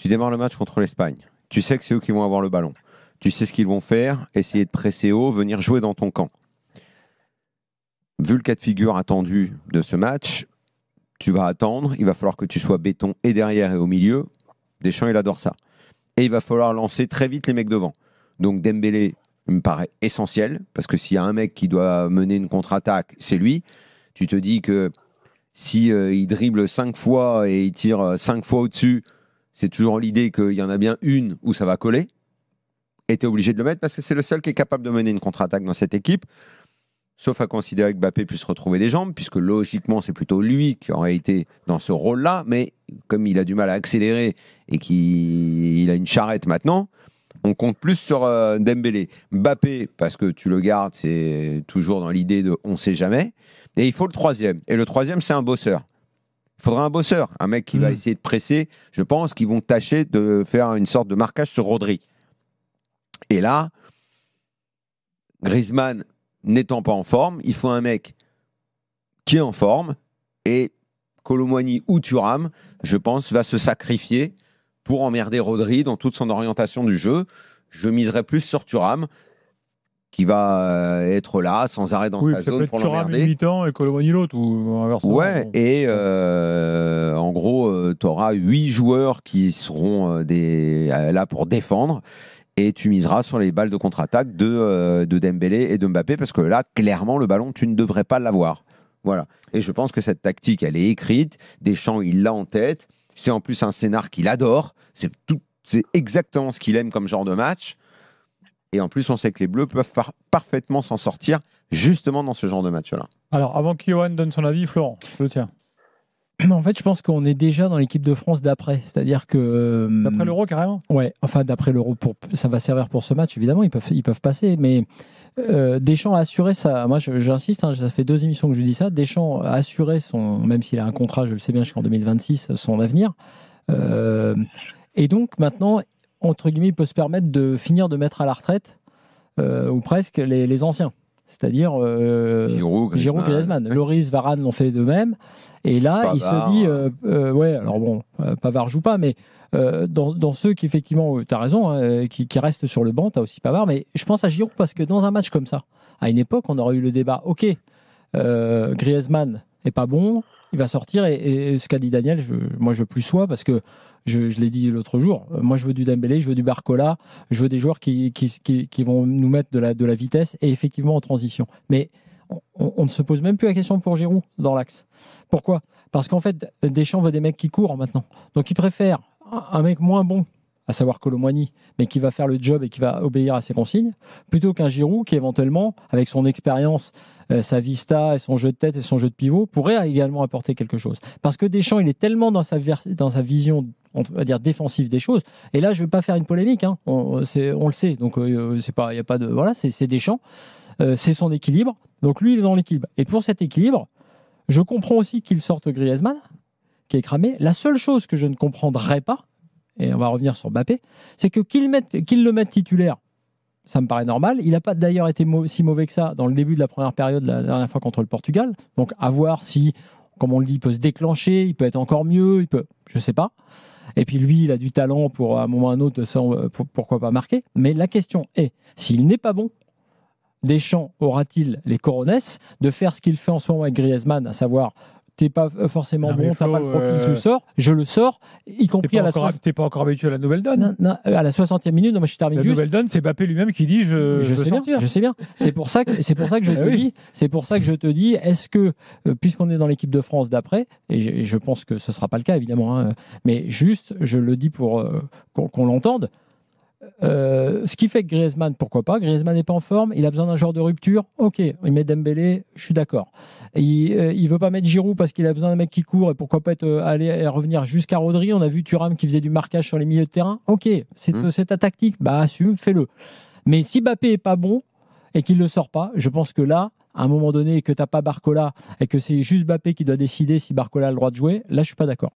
Tu démarres le match contre l'Espagne. Tu sais que c'est eux qui vont avoir le ballon. Tu sais ce qu'ils vont faire, essayer de presser haut, venir jouer dans ton camp. Vu le cas de figure attendu de ce match, tu vas attendre, il va falloir que tu sois béton et derrière et au milieu. Deschamps, il adore ça. Et il va falloir lancer très vite les mecs devant. Donc Dembélé me paraît essentiel, parce que s'il y a un mec qui doit mener une contre-attaque, c'est lui. Tu te dis que si il dribble 5 fois et il tire 5 fois au-dessus, c'est toujours l'idée qu'il y en a bien une où ça va coller. Et tu es obligé de le mettre parce que c'est le seul qui est capable de mener une contre-attaque dans cette équipe. Sauf à considérer que Mbappé puisse retrouver des jambes, puisque logiquement, c'est plutôt lui qui aurait été dans ce rôle-là. Mais comme il a du mal à accélérer et qu'il a une charrette maintenant, on compte plus sur Dembélé. Mbappé, parce que tu le gardes, c'est toujours dans l'idée de on ne sait jamais. Et il faut le troisième. Et le troisième, c'est un bosseur. Il faudra un bosseur, un mec qui va essayer de presser. Je pense qu'ils vont tâcher de faire une sorte de marquage sur Rodri. Et là, Griezmann n'étant pas en forme, il faut un mec qui est en forme. Et Kolo Muani ou Thuram, je pense, va se sacrifier pour emmerder Rodri dans toute son orientation du jeu. Je miserais plus sur Thuram, qui va être là, sans arrêt dans sa zone pour l'emmerder. Thuram une mi-temps et Kolo Muani l'autre, ou inversement. Ouais, et en gros, tu auras 8 joueurs qui seront là pour défendre. Et tu miseras sur les balles de contre-attaque de Dembélé et de Mbappé, parce que là, clairement, le ballon, tu ne devrais pas l'avoir. Voilà. Et je pense que cette tactique, elle est écrite. Deschamps, il l'a en tête. C'est en plus un scénar qu'il adore. C'est exactement ce qu'il aime comme genre de match. Et en plus, on sait que les Bleus peuvent parfaitement s'en sortir justement dans ce genre de match-là. Alors, avant que Johan donne son avis, Florent, je le tiens. En fait, je pense qu'on est déjà dans l'équipe de France d'après. C'est-à-dire que. D'après l'Euro, carrément. Ouais, enfin, d'après l'Euro, ça va servir pour ce match, évidemment, ils peuvent passer. Mais Deschamps a assuré ça. Moi, j'insiste, ça fait 2 émissions que je dis ça. Deschamps a assuré, même s'il a un contrat, je le sais bien, jusqu'en 2026, son avenir. Et donc, maintenant, entre guillemets, il peut se permettre de finir de mettre à la retraite, ou presque, les anciens. C'est-à-dire Giroud, Griezmann. Lloris, Varane l'ont fait de même. Et là, Pavard. Il se dit, ouais, alors bon, Pavard joue pas, mais dans ceux qui, effectivement, tu as raison, qui restent sur le banc, tu as aussi Pavard. Mais je pense à Giroud parce que dans un match comme ça, à une époque, on aurait eu le débat, ok, Griezmann est pas bon, il va sortir. Et ce qu'a dit Daniel, moi je plus sois parce que je l'ai dit l'autre jour, moi je veux du Dembélé, je veux du Barcola, je veux des joueurs qui vont nous mettre de la vitesse et effectivement en transition. Mais on ne se pose même plus la question pour Giroud dans l'axe. Pourquoi ? Parce qu'en fait, Deschamps veut des mecs qui courent maintenant. Donc il préfère un mec moins bon, à savoir Kolo Muani, mais qui va faire le job et qui va obéir à ses consignes, plutôt qu'un Giroud qui éventuellement, avec son expérience, sa vista et son jeu de tête et son jeu de pivot, pourrait également apporter quelque chose. Parce que Deschamps, il est tellement dans sa vision, on va dire, défensive des choses. Et là, je ne veux pas faire une polémique, hein. On le sait. Donc, il n'y a pas de... Voilà, c'est Deschamps. C'est son équilibre. Donc, lui, il est dans l'équilibre. Et pour cet équilibre, je comprends aussi qu'il sorte Griezmann, qui est cramé. La seule chose que je ne comprendrais pas, et on va revenir sur Mbappé, c'est que qu'il le mette titulaire, ça me paraît normal. Il n'a pas d'ailleurs été si mauvais que ça dans le début de la première période, la dernière fois contre le Portugal. Donc, à voir si, comme on le dit, il peut se déclencher, il peut être encore mieux, je ne sais pas. Et puis lui, il a du talent pour, à un moment ou à un autre, pourquoi pas marquer. Mais la question est, s'il n'est pas bon, Deschamps aura-t-il les coronesses de faire ce qu'il fait en ce moment avec Griezmann, à savoir... T'es pas forcément bon, t'as pas le profil, tu le sors, je le sors, y compris à la 60e. T'es pas encore habitué à la nouvelle donne. Non, à la 60e minute, non, moi je termine la juste. La nouvelle donne, c'est Mbappé lui-même qui dit je veux sortir. Je sais bien. C'est pour ça que je te dis, est-ce que, puisqu'on est dans l'équipe de France d'après, et je pense que ce sera pas le cas évidemment, hein, mais juste, je le dis pour qu'on l'entende. Ce qui fait que Griezmann, pourquoi pas, Griezmann n'est pas en forme, il a besoin d'un genre de rupture, ok, il met Dembélé, je suis d'accord. Il veut pas mettre Giroud parce qu'il a besoin d'un mec qui court, et pourquoi pas aller revenir jusqu'à Rodri. On a vu Thuram qui faisait du marquage sur les milieux de terrain, ok, c'est ta tactique, bah assume, fais-le. Mais si Mbappé est pas bon et qu'il le sort pas, je pense que là, à un moment donné, que t'as pas Barcola et que c'est juste Mbappé qui doit décider si Barcola a le droit de jouer, là je suis pas d'accord.